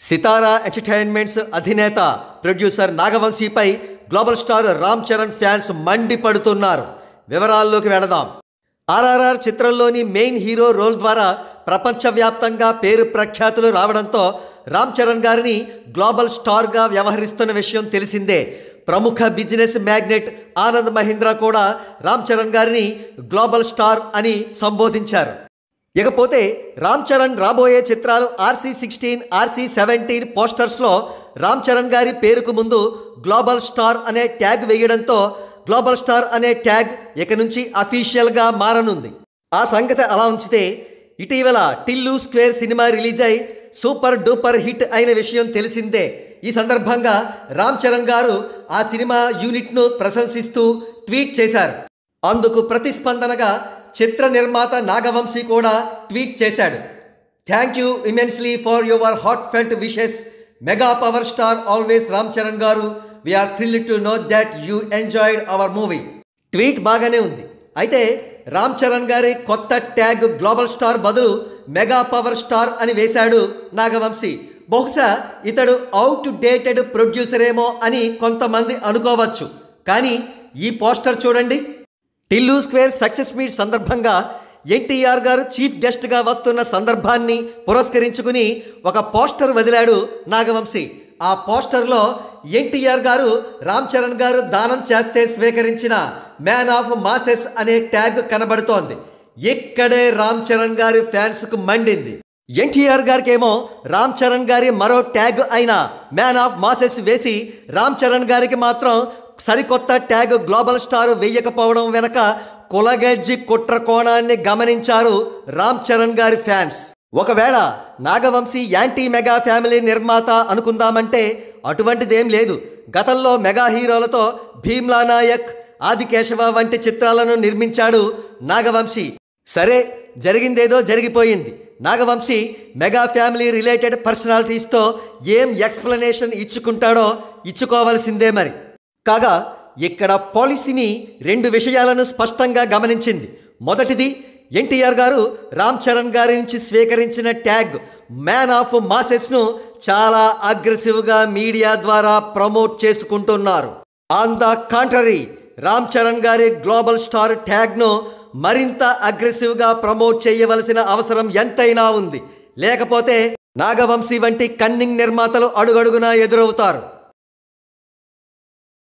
సితారా entertainments అధినేత producer నాగవంశీపై global star Ram Charan fans మండిపడుతున్నారు. వివరాల్లోకి వెళదాం. ఆర్ఆర్ఆర్ చిత్రంలోని మెయిన్ హీరో రోల్ ద్వారా ప్రపంచవ్యాప్తంగా పేరు ప్రఖ్యాతులు రావడంతో రామ్ చరణ్ గారిని గ్లోబల్ స్టార్గా వ్యవహరిస్తున్న విషయం తెలిసిందే. ప్రముఖ బిజినెస్ మ్యాగ్నెట్ ఆనంద్ మహీంద్రా కూడా రామ్ చరణ్ గారిని గ్లోబల్ స్టార్ అని సంబోధించారు. ఇకపోతే రామ్ చరణ్ రాబోయే చిత్రాలు RC16, RC17 పోస్టర్స్లో రామ్ చరణ్ గారి పేరుకు ముందు గ్లోబల్ స్టార్ అనే ట్యాగ్ వేయడంతో గ్లోబల్ స్టార్ అనే ట్యాగ్ ఇక నుంచి అఫీషియల్గా మారనుంది. ఆ సంగతి అలా ఉంచితే ఇటీవల టిల్లు స్క్వేర్ సినిమా రిలీజ్ అయి సూపర్ డూపర్ హిట్ అయిన విషయం తెలిసిందే. ఈ సందర్భంగా రామ్ చరణ్ గారు ఆ సినిమా యూనిట్ను ప్రశంసిస్తూ ట్వీట్ చేశారు. అందుకు ప్రతిస్పందనగా చిత్ర నిర్మాత నాగవంశీ కూడా ట్వీట్ చేశాడు. Thank you immensely for your heartfelt wishes. Mega power star always Ram Charan garu. We are thrilled to know that you enjoyed our movie. Tweet బాగానే ఉంది. అయితే రామ్ చరణ్ గారి కొత్త ట్యాగ్ గ్లోబల్ స్టార్ బదులు మెగా పవర్ స్టార్ అని వేశాడు నాగవంశీ. బహుశా ఇతడు అవుట్ డేటెడ్ ప్రొడ్యూసర్ ఏమో అని కొంతమంది అనుకోవచ్చు. కానీ ఈ పోస్టర్ చూడండి. టిల్లు స్క్వేర్ సక్సెస్ మీట్ సందర్భంగా ఎన్టీఆర్ గారు చీఫ్ గెస్ట్గా వస్తున్న సందర్భాన్ని పురస్కరించుకుని ఒక పోస్టర్ వదిలాడు నాగవంశీ. ఆ పోస్టర్లో ఎన్టీఆర్ గారు రామ్ చరణ్ గారు దానం చేస్తే స్వీకరించిన మ్యాన్ ఆఫ్ మాసెస్ అనే ట్యాగ్ కనబడుతోంది. ఇక్కడే రామ్ చరణ్ గారి ఫ్యాన్స్కు మండింది. ఎన్టీఆర్ గారికేమో రామ్ చరణ్ గారి మరో ట్యాగ్ అయిన మ్యాన్ ఆఫ్ మాసెస్ వేసి రామ్ చరణ్ గారికి మాత్రం సరికొత్త ట్యాగ్ గ్లోబల్ స్టార్ వేయకపోవడం వెనక కులగజ్జి కుట్ర కోణాన్ని గమనించారు రామ్ చరణ్ గారి ఫ్యాన్స్. ఒకవేళ నాగవంశీ యాంటీ మెగా ఫ్యామిలీ నిర్మాత అనుకుందామంటే అటువంటిదేం లేదు. గతంలో మెగా హీరోలతో భీమ్లా నాయక్, ఆదికేశవ వంటి చిత్రాలను నిర్మించాడు నాగవంశీ. సరే, జరిగిందేదో జరిగిపోయింది. నాగవంశీ మెగా ఫ్యామిలీ రిలేటెడ్ పర్సనాలిటీస్తో ఏం ఎక్స్ప్లెనేషన్ ఇచ్చుకుంటాడో ఇచ్చుకోవాల్సిందే మరి. కాగా ఇక్కడ పాలసీని 2 విషయాలను స్పష్టంగా గమనించింది. మొదటిది, ఎన్టీఆర్ గారు రామ్ చరణ్ గారి నుంచి స్వీకరించిన ట్యాగ్ మ్యాన్ ఆఫ్ మాసెస్ను చాలా అగ్రెసివ్గా మీడియా ద్వారా ప్రమోట్ చేసుకుంటున్నారు. On the contrary, Ram Charan గారి గ్లోబల్ స్టార్ ట్యాగ్ను మరింత అగ్రెసివ్గా ప్రమోట్ చేయవలసిన అవసరం ఎంతైనా ఉంది. లేకపోతే నాగవంశీ వంటి కన్నింగ్ నిర్మాతలు అడుగడుగునా ఎదురవుతారు.